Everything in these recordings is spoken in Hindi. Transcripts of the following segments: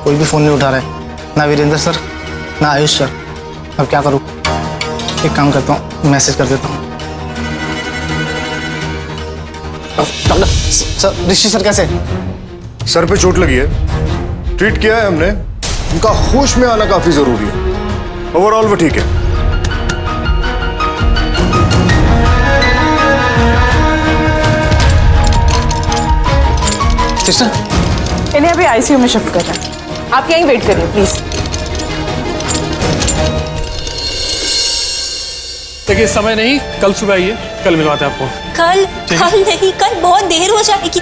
कोई भी फ़ोन नहीं उठा रहा है, ना वीरेंद्र सर ना आयुष सर। अब क्या करूँ? एक काम करता हूँ, मैसेज कर देता हूँ। डॉक्टर सर, ऋषि सर कैसे? सर पे चोट लगी है, ट्रीट किया है हमने, उनका होश में आना काफी जरूरी है। ओवरऑल वो ठीक है। सिस्टर, इन्हें अभी आईसीयू में शिफ्ट कर रहे हैं, आप यहीं वेट करिए प्लीज। देखिए समय नहीं, कल सुबह आइए, कल मिलवाते हैं आपको। कल नहीं, कल बहुत देर हो जाएगी।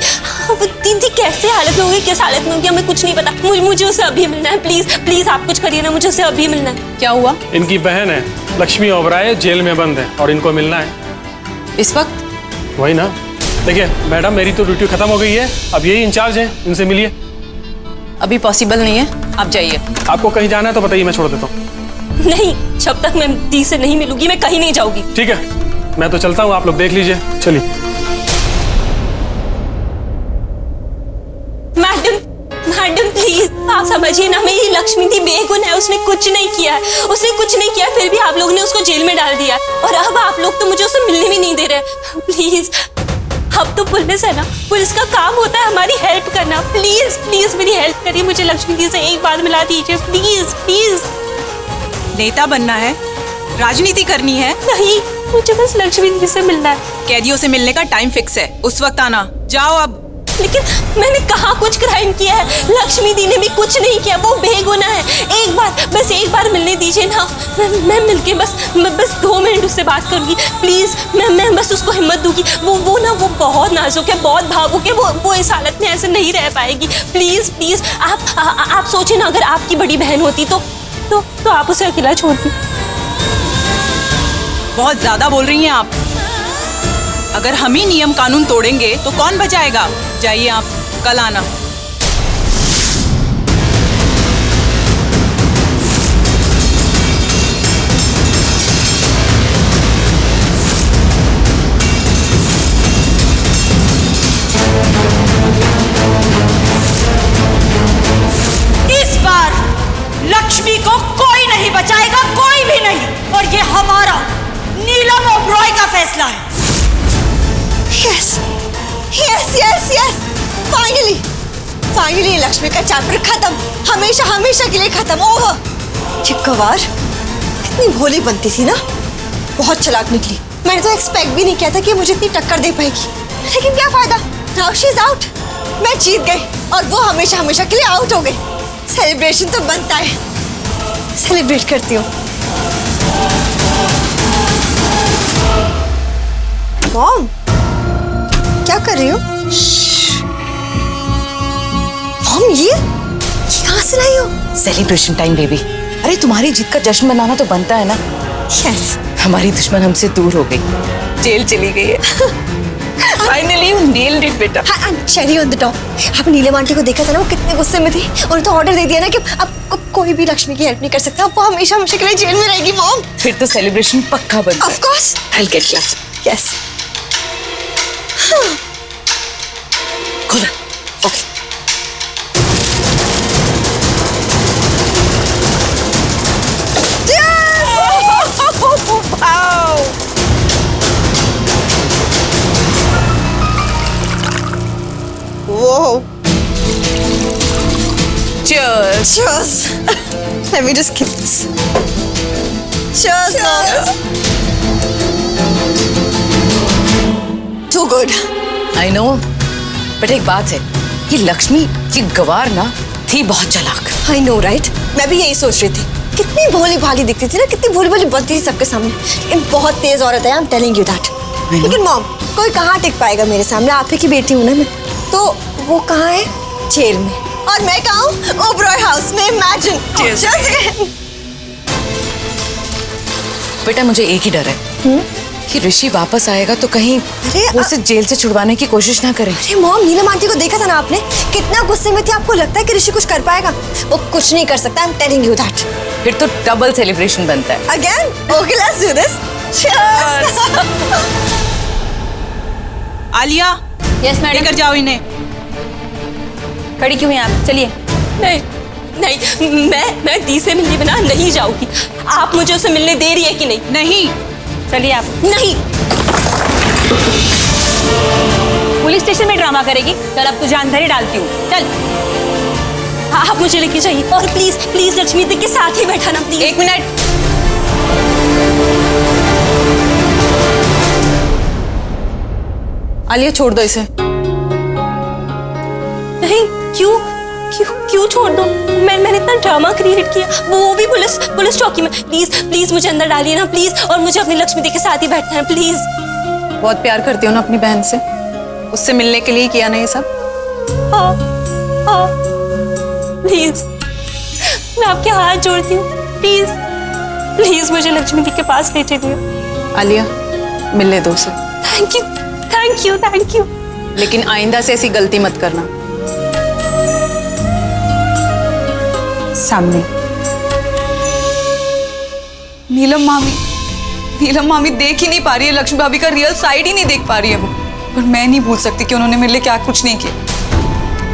वो दीदी कैसे हालत में होगी, किस हालत में होगी हमें कुछ नहीं पता। मुझे उसे अभी मिलना है, प्लीज प्लीज आप कुछ करिए ना, मुझे उसे अभी मिलना है। क्या हुआ? इनकी बहन है लक्ष्मी ओबराय, जेल में बंद है और इनको मिलना है इस वक्त? वही ना। देखिए मैडम, मेरी तो ड्यूटी खत्म हो गई है, अब यही इंचार्ज है, इनसे मिलिए। अभी पॉसिबल नहीं है, आप जाइए। आपको कहीं जाना है तो बताइए, मैं छोड़ देता हूँ। नहीं, जब तक मैं दी से नहीं मिलूंगी मैं कहीं नहीं जाऊंगी। ठीक है, मैं तो चलता हूँ, आप लोग देख लीजिए, चलिए। मैडम प्लीज आप समझिए ना, मेरी लक्ष्मी दी बेगुन है, उसने कुछ नहीं किया है, उसने कुछ नहीं किया, फिर भी आप लोग ने उसको जेल में डाल दिया और अब आप लोग तो मुझे उसे मिलने भी नहीं दे रहे। प्लीज, अब तो पुलिस है ना, पुलिस का काम होता है हमारी हेल्प करना। प्लीज प्लीज मेरी हेल्प करिए, मुझे लक्ष्मी दी से एक बार मिला दीजिए प्लीज प्लीज। नेता बनना है, राजनीति करनी है? नहीं, मुझे बस लक्ष्मी दी से मिलना है। कैदियों से मिलने का टाइम फिक्स है, उस वक्त आना। जाओ अब। लेकिन मैंने कहाँ कुछ क्राइम किया है, लक्ष्मी दी ने भी कुछ नहीं किया, वो बेगुनाह है। बस एक बार मिलने दीजिए ना, मैं मिलके बस 2 मिनट उससे बात करूंगी प्लीज। मैं बस उसको हिम्मत दूंगी, वो ना वो बहुत नाजुक है, बहुत भावुक है, वो इस हालत में ऐसे नहीं रह पाएगी। प्लीज प्लीज आप सोचिए ना, अगर आपकी बड़ी बहन होती तो आप उसे अकेला छोड़ती। बहुत ज्यादा बोल रही हैं आप। अगर हम ही नियम कानून तोड़ेंगे तो कौन बचाएगा? जाइए आप, कल आना। इस बार लक्ष्मी को कोई नहीं बचाएगा, कोई भी नहीं, और ये हमारा नीलम ओबरॉय का फैसला है। Yes yes yes yes, finally Lakshmi का चैप्टर खत्म, हमेशा हमेशा के लिए खत्म। ओह, ये गवार कितनी भोली बनती थी ना, बहुत चालाक निकली। मैंने तो एक्सपेक्ट भी नहीं किया था कि मुझे इतनी टक्कर दे पाएगी, लेकिन क्या फायदा, नाउ शी इज आउट। मैं जीत गई और वो हमेशा हमेशा के लिए आउट हो गई। सेलिब्रेशन तो बनता है, सेलिब्रेट करती हूँ। मॉम, क्या कर रही हो? मॉम, ये कहाँ से लाई हो? Celebration time baby. अरे तुम्हारी जीत का जश्न मनाना तो बनता है ना। यस। हमारी दुश्मन हमसे दूर हो गई, जेल चली गई है। फाइनली यू नेल्ड इट बेटा। Cherry on the top. आप नीलम आंटी को देखा था ना, वो कितने गुस्से में थी। उन्होंने तो ऑर्डर दे दिया ना कि अब कोई भी लक्ष्मी की हेल्प नहीं कर सकता, वो हमेशा हमेशा के लिए जेल में रहेगी। मॉम, फिर तो सेलिब्रेशन पक्का बनता है। Of course, I will get class. Yes. खोलो। Okay. Whoa. Cheers. Cheers. Let me just kiss this. Cheers, Mom. Too good. I know. But एक बात है, ये लक्ष्मी, ये गवार ना थी बहुत चालाक। I know, right? मैं भी यही सोच रही थी। कितनी भोली भाली दिखती थी ना, कितनी भोली भाली बनती थी सबके सामने। लेकिन बहुत तेज औरत है, I'm telling you that. लेकिन मॉम, कोई कहाँ टिक पाएगा मेरे सामने? आप ही की बेटी हूँ ना मैं। तो वो कहाँ है? जेल में। और मैं कहाँ हूँ? ओबरॉय हाउस में। इमेजिन। बेटा मुझे एक ही डर है कि ऋषि वापस आएगा तो कहीं वो उसे जेल से छुड़वाने की कोशिश ना करे। अरे मॉम, नीलम आंटी को देखा था ना आपने, कितना गुस्से में थी। आपको लगता है कि ऋषि कुछ कर पाएगा? वो कुछ नहीं कर सकता। I'm telling you that. फिर तो डबल सेलिब्रेशन बनता है। Again? Okay, let's do this. Cheers. Alia, yes madam. लेकर जाओ इन्हें। खड़ी क्यों हैं आप? चलिए। नहीं, नहीं, मैं दी से मिलने बिना नहीं जाऊंगी। आप मुझे उसे मिलने दे रही है कि नहीं? नहीं। चलिए आप। नहीं। पुलिस स्टेशन में ड्रामा करेगी? चल अब तो जानदारी डालती हूँ, चल। आप मुझे लेके जाइए और प्लीज प्लीज लक्ष्मी दी के साथ ही बैठाना प्लीज। 1 मिनट। आलिया छोड़ दो इसे। नहीं, क्यों क्यों क्यों छोड़ दो? मैंने इतना ड्रामा क्रिएट किया, वो भी पुलिस चौकी में। प्लीज मुझे अंदर डालिए ना प्लीज, और मुझे अपनी लक्ष्मी दी के साथ ही बैठना है प्लीज। बहुत प्यार करती हो ना अपनी बहन से, उससे मिलने के लिए किया ना ये सब? हाँ प्लीज, मैं आपके हाथ जोड़ती हूँ, प्लीज मुझे लक्ष्मी दी के पास ले चलिए। आलिया मिलने दो उसे। Thank you. लेकिन आइंदा से ऐसी गलती मत करना। सामने। नीलम मामी देख ही नहीं पा रही है, लक्ष्मी भाभी का रियल साइड ही नहीं देख पा रही है वो। पर मैं नहीं भूल सकती कि उन्होंने मेरे लिए क्या कुछ नहीं किया।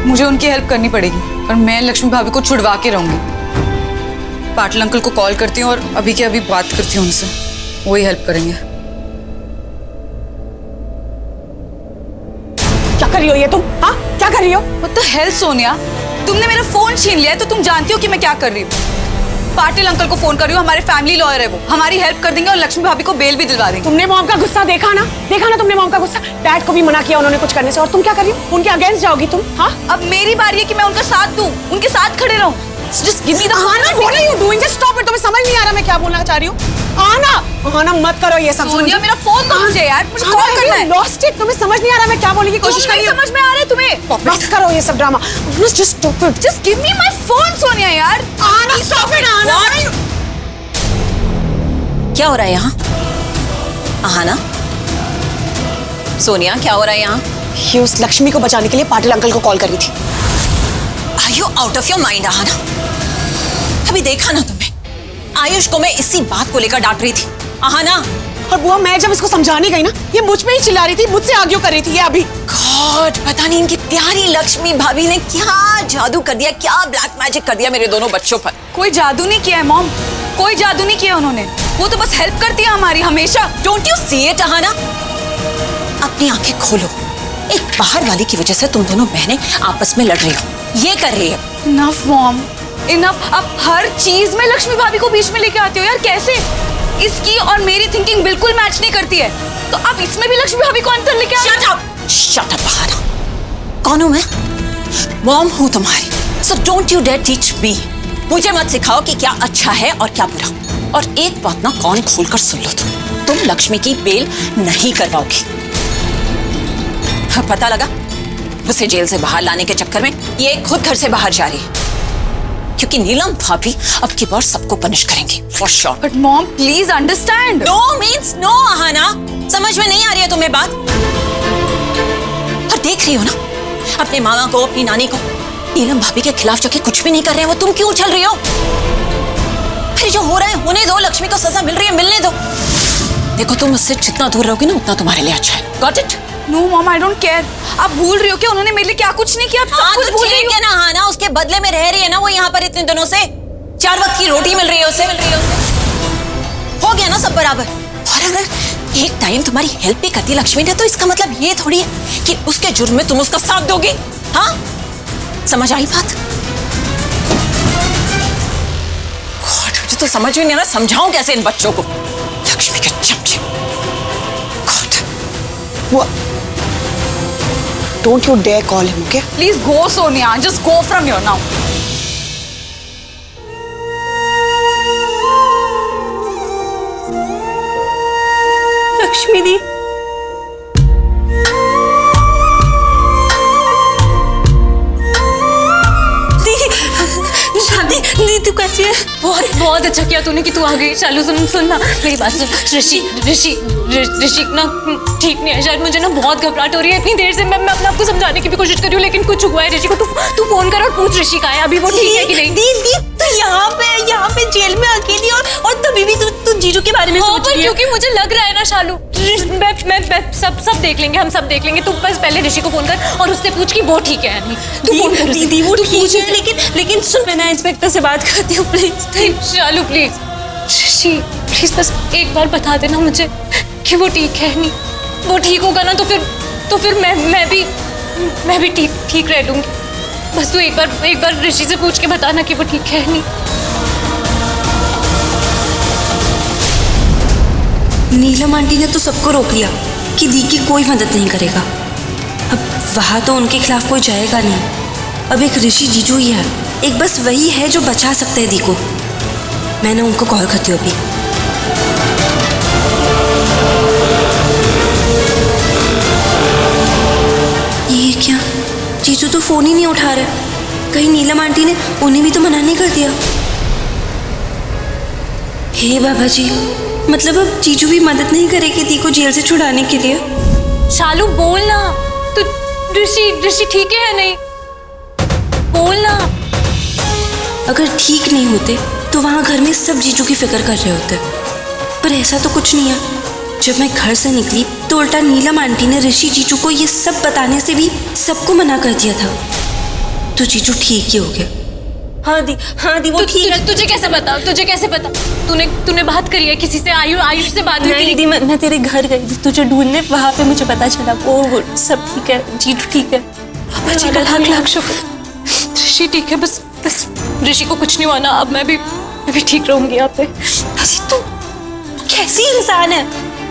मुझे उनकी हेल्प करनी पड़ेगी और मैं लक्ष्मी भाभी को छुड़वा के रहूंगी। पाटिल अंकल को कॉल करती हूँ और अभी के अभी बात करती हूँ उनसे, वही हेल्प करेंगे। क्या कर रही हो ये तुम? हाँ, क्या कर रही हो? What the hell, सोनिया, तुमने मेरा फोन छीन लिया है तो तुम जानती हो कि मैं क्या कर रही हूँ। पाटिल अंकल को फोन कर रही हूँ, हमारे फैमिली लॉयर है वो, हमारी हेल्प कर देंगे और लक्ष्मी भाभी को बेल भी दिलवा देंगे। तुमने मॉम का गुस्सा देखा ना तुमने मॉम का गुस्सा। डैड को भी मना किया उन्होंने कुछ करने से, और तुम क्या कर रही हो? उनके अगेंस्ट जाओगी तुम? हाँ, अब मेरी बारी है कि मैं उनका साथ दूं, उनके साथ खड़े रहूं। Just give me the आना, what are you doing? Just stop it. तुम्हें समझ नहीं आ रहा मैं क्या बोलना चाह रही हूँ? आना मत करो ये सब। सोनिया, मेरा फोन दो मुझे यार, मुझे कॉल करना है। Lost it. तुम्हें समझ नहीं आ रहा मैं क्या बोलने की कोशिश कर रही हूँ? समझ में आ रहा है तुम्हें? बस करो ये सब drama. Just stop it. Just give me my phone, Sonia यार। आना, stop it, आना। क्या हो रहा है यहाँ? आहाना, सोनिया, क्या हो रहा है यहाँ? ये उस लक्ष्मी को बचाने के लिए पाटिल अंकल को कॉल कर रही थी। Are you out of your mind, Aahana? अभी देखा ना तुमने, आयुष को मैं इसी बात को लेकर डांट रही थी। आहाना, और बुआ मैं जब इसको समझाने गई ना, ये मुझ पे ही चिल्ला रही थी, मुझसे आर्ग्यू कर रही थी। ये अभी गॉड, पता नहीं इनकी प्यारी लक्ष्मी भाभी ने क्या जादू कर दिया, क्या ब्लैक मैजिक कर दिया मेरे दोनों बच्चों पर। कोई जादू नहीं किया है मॉम, कोई जादू नहीं किया उन्होंने, वो तो बस हेल्प करती है हमारी हमेशा। Don't you see it Aahana? अपनी आंखें खोलो, एक बाहर वाली की वजह से तुम दोनों बहनें आपस में लड़ रही हो, ये कर रही है। Enough mom, enough. अब हर चीज में लक्ष्मी भाभी को बीच में लेके आते हो यार, कैसे? इसकी और मेरी थिंकिंग बिल्कुल मैच नहीं करती है, तो अब इसमें भी लक्ष्मी भाभी को अंतर लेके आ। Shut up Aahana. कौन हूं मैं? मॉम हूं तुम्हारी, so don't you dare teach me. मुझे मत सिखाओ कि क्या अच्छा है और क्या बुरा। और एक बात ना कान खोलकर सुन लो, तुम लक्ष्मी की बेल नहीं करवाओगी। पता लगा, उसे जेल से बाहर लाने के चक्कर में ये खुद घर से बाहर जा रही है, क्योंकि नीलम भाभी अब की बार सबको पनिश करेंगी for sure. But mom please understand. No means no Aahana, समझ में नहीं आ रही है तुम्हें बात? और देख रही हो ना अपने मामा को, अपनी नानी को, नीलम भाभी के खिलाफ जाके कुछ भी नहीं कर रहे हैं वो, तुम क्यों उछल रही हो? फिर जो हो रहा है होने दो, लक्ष्मी को सजा मिल रही है मिलने दो। देखो तुम उससे जितना दूर रहोगी ना उतना तुम्हारे लिए अच्छा है। Got it? No mom, I don't care. आप भूल रही हो कि उन्होंने मेरे लिए क्या कुछ नहीं किया? हाँ, तो ठीक है ना आहाना, उसके बदले में रह रही है ना वो यहाँ पर इतने दिनों से, 4 वक्त की रोटी मिल रही है उसे। हो गया ना सब बराबर। और अगर एक टाइम तुम्हारी हेल्प भी करती लक्ष्मी ने, तो इसका मतलब ये थोड़ी है कि उसके जुर्म में तुम उसका साथ दोगे। हाँ, समझ आई बात? गॉड, मुझे तो समझ में नहीं आ रहा समझाऊं कैसे इन बच्चों को। लक्ष्मी के चमचे। God, don't you dare call him, okay? Please go Sonia, just go from here now. Lakshmi दी, दी तू कैसी है? बहुत अच्छा किया तूने कि तू आ गई। चालू सुनना मेरी बात सुन। ऋषि ना ठीक नहीं है शायद, मुझे ना बहुत घबराहट हो रही है। इतनी देर से मैं अपने आप को समझाने की भी कोशिश कर रही हूँ, लेकिन कुछ हुआ है ऋषि को। तू फोन कर और पूछ ऋषि का है अभी वो ठीक है कि नहीं। दी तू यहाँ पे जेल में अकेली और तभी भी तू जीजू के बारे में सोच रही है। क्योंकि मुझे लग रहा है ना शालू, मैं सब देख लेंगे, हम सब देख लेंगे। तू बस पहले ऋषि को फोन कर और उससे पूछ कि वो ठीक है या नहीं। तू फोन कर दीदी, वो ठीक है, लेकिन सुन, मैं इंस्पेक्टर से बात करती हूँ please. Shalu please, Rishi please बस एक बार बता देना मुझे कि वो ठीक है नहीं। वो ठीक होगा ना तो फिर मैं भी ठीक रह लूंगी। बस तू एक बार ऋषि से पूछ के बताना कि वो ठीक है नहीं। नीलम आंटी ने तो सबको रोक लिया कि दी की कोई मदद नहीं करेगा। अब वहाँ तो उनके खिलाफ कोई जाएगा नहीं। अब एक ऋषि जीजू ही है, एक बस वही है जो बचा सकते हैं दी को। मैंने उनको कॉल करती हूँ अभी। ये क्या, जीजू तो फोन ही नहीं उठा रहे। कहीं नीलम आंटी ने उन्हें भी तो मना नहीं कर दिया। हे बाबा जी, मतलब अब जीजू भी मदद नहीं करेगी दी को जेल से छुड़ाने के लिए? शालू बोल ना, तो ऋषि ठीक है या नहीं? बोल ना। अगर ठीक नहीं होते तो वहाँ घर में सब जीजू की फिक्र कर रहे होते, पर ऐसा तो कुछ नहीं है। जब मैं घर से निकली तो उल्टा नीलम आंटी ने ऋषि जीजू को ये सब बताने से भी सबको मना कर दिया था। तो जीजू ठीक ही हो गया। हाँ दी वो ठीक है। तुझे कैसे पता? तूने बात करी है किसी से? आयुष से बात करी? दी मैं तेरे घर गई थी तुझे ढूंढने, वहाँ पे मुझे पता चला वो सब ठीक है, जीजू ठीक है। बाबा जी का लाख शुक्र, ऋषि ठीक है। बस ऋषि को कुछ नहीं हुआ ना। अब मैं भी ठीक रहूंगी यहाँ पे। तू कैसी इंसान है?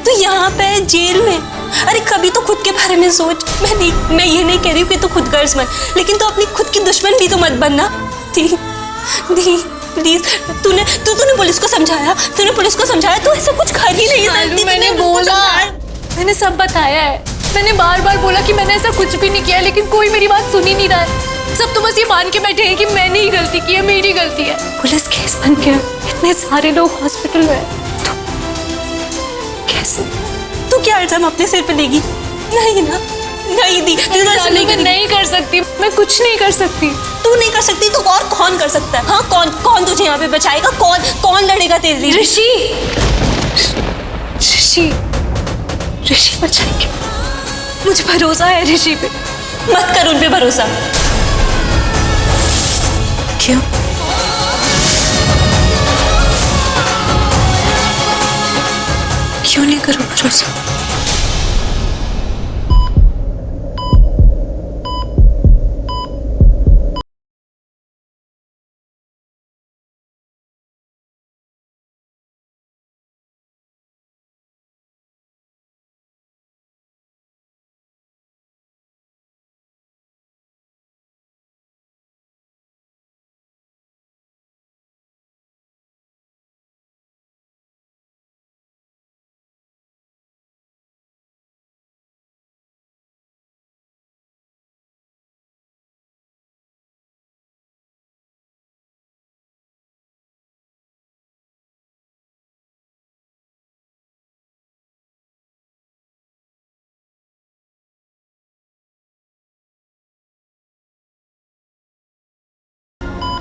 तू यहाँ पे है जेल में। अरे कभी तो खुद के बारे में सोच। मैं ये नहीं कह रही हूँ कि तू खुद गर्ज बन, लेकिन तो अपनी खुद की दुश्मन भी तो मत बनना। दी प्लीज, तूने पुलिस को समझाया? तू ऐसा कुछ कर ही नहीं सकती। मैंने सब बताया है। मैंने बार बोला कि मैंने ऐसा कुछ भी नहीं किया, लेकिन कोई मेरी बात सुन ही नहीं रहा है। सब तो बस ये मान के बैठे हैं कि मैंने ही गलती की है, मेरी गलती है। पुलिस केस बन गया, इतने सारे लोग हॉस्पिटल में। तो कैसे? तू क्या इल्जाम अपने सिर पे लेगी? नहीं ना, नहीं दी, मैं नहीं कर सकती, मैं कुछ नहीं कर सकती। तू नहीं कर सकती तो और कौन कर सकता है? हाँ, कौन तुझे यहाँ पे बचाएगा? कौन लड़ेगा तेरे लिए? ऋषि बचाएंगे, मुझे भरोसा है ऋषि पे। मत कर उन पे भरोसा। क्यों? क्यों नहीं करूं भरोसा?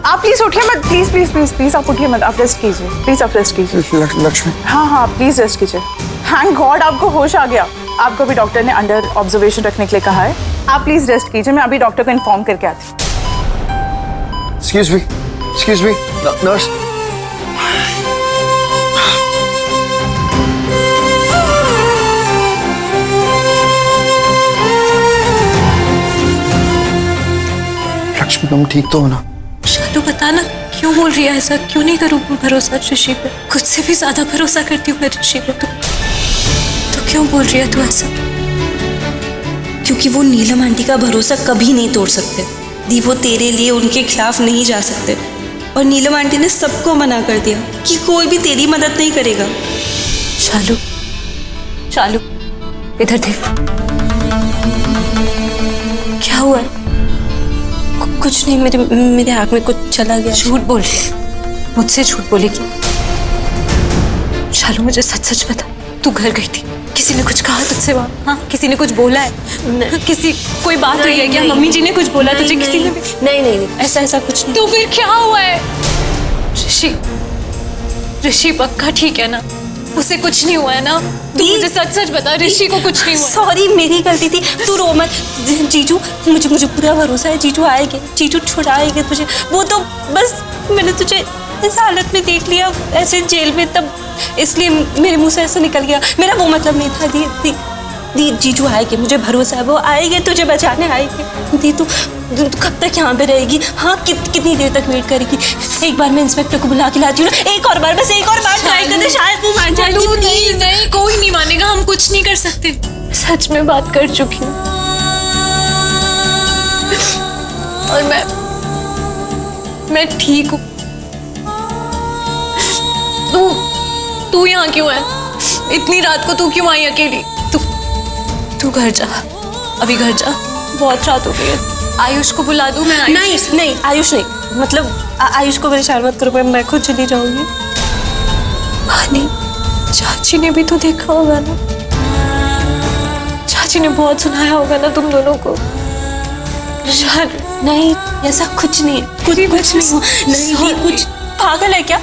आप प्लीज उठिए मत, प्लीज आप उठिए मत, आप रेस्ट कीजिए, प्लीज आप रेस्ट कीजिए। लक्ष्मी, हाँ प्लीज रेस्ट कीजिए। थैंक गॉड आपको होश आ गया। आपको भी डॉक्टर ने अंडर ऑब्जर्वेशन रखने के लिए कहा है। आप प्लीज रेस्ट कीजिए, मैं अभी डॉक्टर को इन्फॉर्म करके आती हूँ। Excuse me nurse. लक्ष्मी, तुम ठीक तो हो ना? शालू बता ना, क्यों बोल रही है ऐसा? क्यों नहीं करूँ भरोसा ऋषि पे? खुद से भी ज्यादा भरोसा करती हूँ मैं ऋषि पे। तो क्यों बोल रही है तू ऐसा? क्योंकि वो नीलम आंटी का भरोसा कभी नहीं तोड़ सकते दी। वो तेरे लिए उनके खिलाफ नहीं जा सकते, और नीलम आंटी ने सबको मना कर दिया कि कोई भी तेरी मदद नहीं करेगा। शालू इधर देख। क्या हुआ है? कुछ नहीं, मेरे आँख में कुछ चला गया। झूठ बोल रही, मुझसे झूठ बोलेगी। शालू मुझे सच बता, तू घर गई थी, किसी ने कुछ कहा तुझसे वहाँ? हाँ, किसी ने कुछ बोला है? कोई बात हुई है क्या? मम्मी जी ने कुछ बोला तुझे? किसी ने भी? नहीं, ऐसा कुछ नहीं। तो फिर क्या हुआ है? ऋषि ऋषि पक्का ठीक है ना? उसे कुछ नहीं हुआ है ना? तू मुझे सच सच बता, ऋषि को कुछ नहीं हुआ? सॉरी, मेरी गलती थी। तू रो मत। जीजू, मुझे पूरा भरोसा है, जीजू आएंगे, जीजू छुड़ाएंगे तुझे। वो तो बस मैंने तुझे इस हालत में देख लिया ऐसे जेल में, तब इसलिए मेरे मुंह से ऐसा निकल गया। मेरा वो मतलब नहीं था। दी जीजू आएंगे, मुझे भरोसा है, वो आएंगे, तुझे बचाने आएंगे। दी तू कब तक यहाँ पे रहेगी? हाँ, कितनी देर तक वेट करेगी? एक बार मैं इंस्पेक्टर को बुला के लाती हूँ ना, एक और बार, बस एक और बार ट्राई कर दे, शायद वो मान जाए। नहीं, कोई नहीं मानेगा, हम कुछ नहीं कर सकते। सच में बात कर चुकी हूँ और मैं ठीक हूँ। तू यहाँ क्यों है? इतनी रात को तू क्यों आई अकेली? तू घर जा, अभी घर जा, बहुत रात हो गई है। आयुष को बुला दूं मैं? नहीं, आयुष नहीं, मतलब आयुष को परेशान मत करो, मैं खुद चली जाऊंगी। नहीं, चाची ने भी तो देखा होगा ना, चाची ने बहुत सुनाया होगा ना तुम दोनों को। नहीं, ऐसा कुछ नहीं, कुछ नहीं, कुछ पागल है क्या?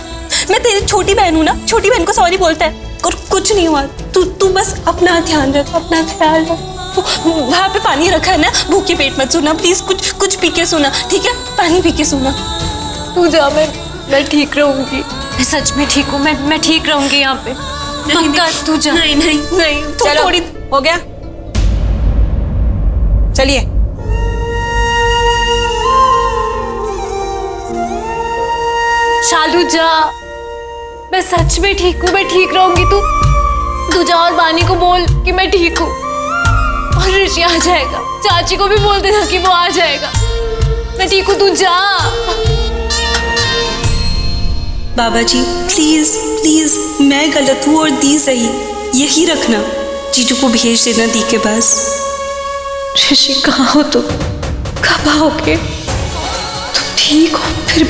मैं तेरी छोटी बहन हूँ ना, छोटी बहन को सॉरी बोलता है, और कुछ नहीं हुआ। तू बस अपना ध्यान रख, अपना ख्याल रख। वहाँ पे पानी रखा है ना, भूखे पेट मत सोना प्लीज, कुछ पी के सोना, ठीक है? पानी पी के सोना। तू जा, मैं ठीक रहूंगी, मैं सच में ठीक हूँ, मैं ठीक रहूंगी यहाँ पे, पक्का। तू जा। नहीं, चलो, थोड़ी हो गया, चलिए। शालू जा, मैं सच में ठीक हूँ, मैं ठीक रहूंगी। तू जा और बानी को बोल कि मैं ठीक हूँ, और ऋषि आ जाएगा। चाची को भी बोल देना कि वो आ जाएगा। मैं ठीक हूँ, तू जा। बाबा जी प्लीज, मैं गलत हूँ और दी सही, यही रखना। जीजू को भेज देना दी के पास। ऋषि कहाँ हो तुम? कब आओगे? तुम ठीक हो? फिर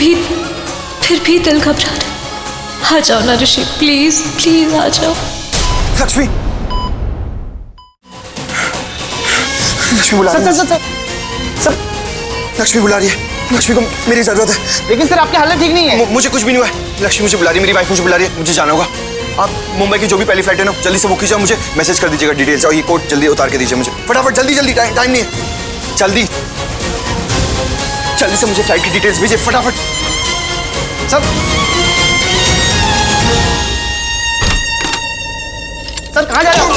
भी दिल घबरा रहा। आ जाओ ना ऋषि, प्लीज आ जाओ। लक्ष्मी बुला रही है। सर, लक्ष्मी बुला रही है। लक्ष्मी को मेरी जरूरत है। लेकिन सर आपकी हालत ठीक नहीं है। मुझे कुछ भी नहीं हुआ है। लक्ष्मी मुझे बुला रही है, मेरी वाइफ मुझे बुला रही है, मुझे जाना होगा। आप मुंबई की जो भी पहली फ्लाइट है ना, जल्दी से बुक कीजिए, मुझे मैसेज कर दीजिएगा डिटेल्स, और ये कोट जल्दी उतार के दीजिए मुझे, फटाफट, जल्दी, टाइम नहीं है, जल्दी से मुझे फ्लाइट की डिटेल्स भेजिए, फटाफट। सर कहाँ जा रहे हो?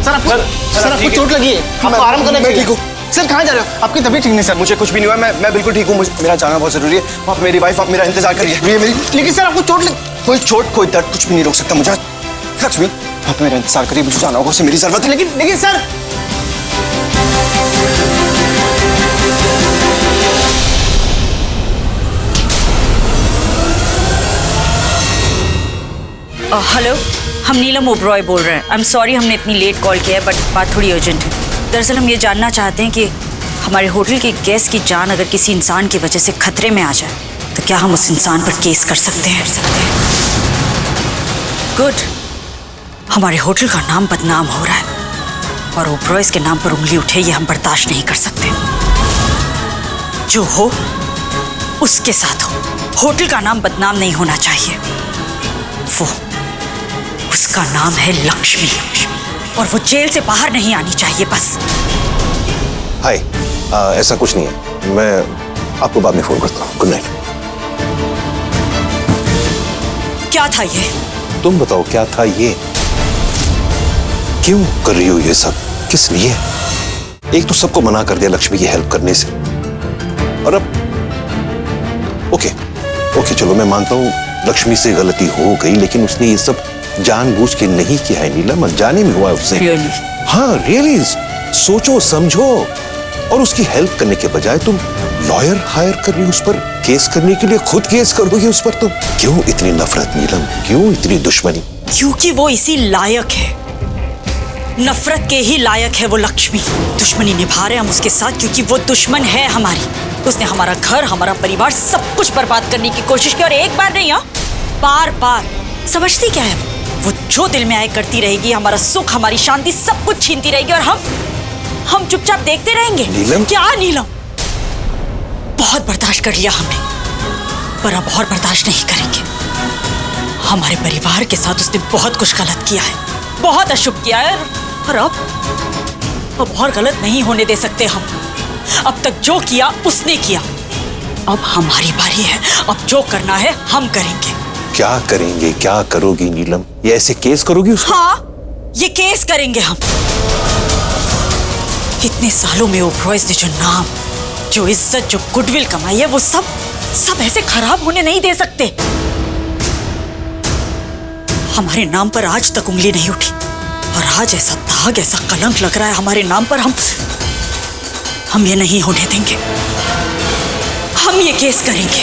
सर आपको चोट लगी है, आपको आराम करना चाहिए। मैं ठीक हूँ। सर कहाँ जा रहे हो? आपकी तबीयत ठीक नहीं सर। मुझे कुछ भी नहीं हुआ, मैं बिल्कुल ठीक हूँ। मेरा जाना बहुत जरूरी है। आप मेरी वाइफ, आप मेरा इंतजार करिए। लेकिन सर आपको चोट कोई चोट, कोई दर्द, कुछ भी नहीं रोक सकता मुझे। लक्ष्मी, आप मेरा इंतजार करिए, मुझे जाना होगा, उससे मेरी जरूरत है। लेकिन सर हेलो, हम नीलम ओबरॉय बोल रहे हैं। आई एम सॉरी हमने इतनी लेट कॉल किया है, बट बात थोड़ी अर्जेंट है। दरअसल हम ये जानना चाहते हैं कि हमारे होटल के गेस्ट की जान अगर किसी इंसान की वजह से खतरे में आ जाए तो क्या हम उस इंसान पर केस कर सकते हैं? गुड, हमारे होटल का नाम बदनाम हो रहा है और ओबरॉयज के नाम पर उंगली उठे ये हम बर्दाश्त नहीं कर सकते। जो हो उसके साथ हो, होटल का नाम बदनाम नहीं होना चाहिए। उसका नाम है लक्ष्मी, और वो जेल से बाहर नहीं आनी चाहिए बस। हाय, ऐसा कुछ नहीं है, मैं आपको बाद में फोन करता हूँ। Good night. क्या था ये? तुम बताओ क्या था ये? क्यों कर रही हो ये सब? किस लिए? एक तो सबको मना कर दिया लक्ष्मी की हेल्प करने से, और अब ओके चलो मैं मानता हूँ लक्ष्मी से गलती हो गई, लेकिन उसने ये सब जानबूझ के नहीं किया है नीलम, अनजाने में हुआ है उससे। Really? हाँ रियली, सोचो समझो, और उसकी हेल्प करने के बजाय तुम लॉयर हायर कर रही हो उस पर केस करने के लिए, खुद केस करोगे उस पर। तुम क्यों इतनी नफरत नीलम, क्यों इतनी दुश्मनी? क्योंकि वो इसी लायक है, नफरत के ही लायक है वो लक्ष्मी। दुश्मनी निभा रहे हम उसके साथ क्योंकि वो दुश्मन है हमारी। उसने हमारा घर, हमारा परिवार, सब कुछ बर्बाद करने की कोशिश की, और एक बार नहीं, बार बार। समझती क्या है वो जो दिल में आए करती रहेगी, हमारा सुख, हमारी शांति, सब कुछ छीनती रहेगी, और हम चुपचाप देखते रहेंगे। नीलम? क्या नीलम? बहुत बर्दाश्त कर लिया हमने, पर अब और बर्दाश्त नहीं करेंगे। हमारे परिवार के साथ उसने बहुत कुछ गलत किया है, बहुत अशुभ किया है, और अब और गलत नहीं होने दे सकते हम। अब तक जो किया उसने किया, अब हमारी बारी है। अब जो करना है हम करेंगे। क्या करेंगे, क्या करोगी नीलम? ये ऐसे केस करोगी उसको? हाँ, ये केस करेंगे हम। इतने सालों में ओबरॉयज ने जो नाम, जो इज्जत, जो गुडविल कमाई है, वो सब ऐसे खराब होने नहीं दे सकते। हमारे नाम पर आज तक उंगली नहीं उठी, और आज ऐसा दाग, ऐसा कलंक लग रहा है हमारे नाम पर। हम ये नहीं होने देंगे। हम ये केस करेंगे,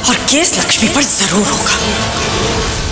और केस लक्ष्मी पर जरूर होगा।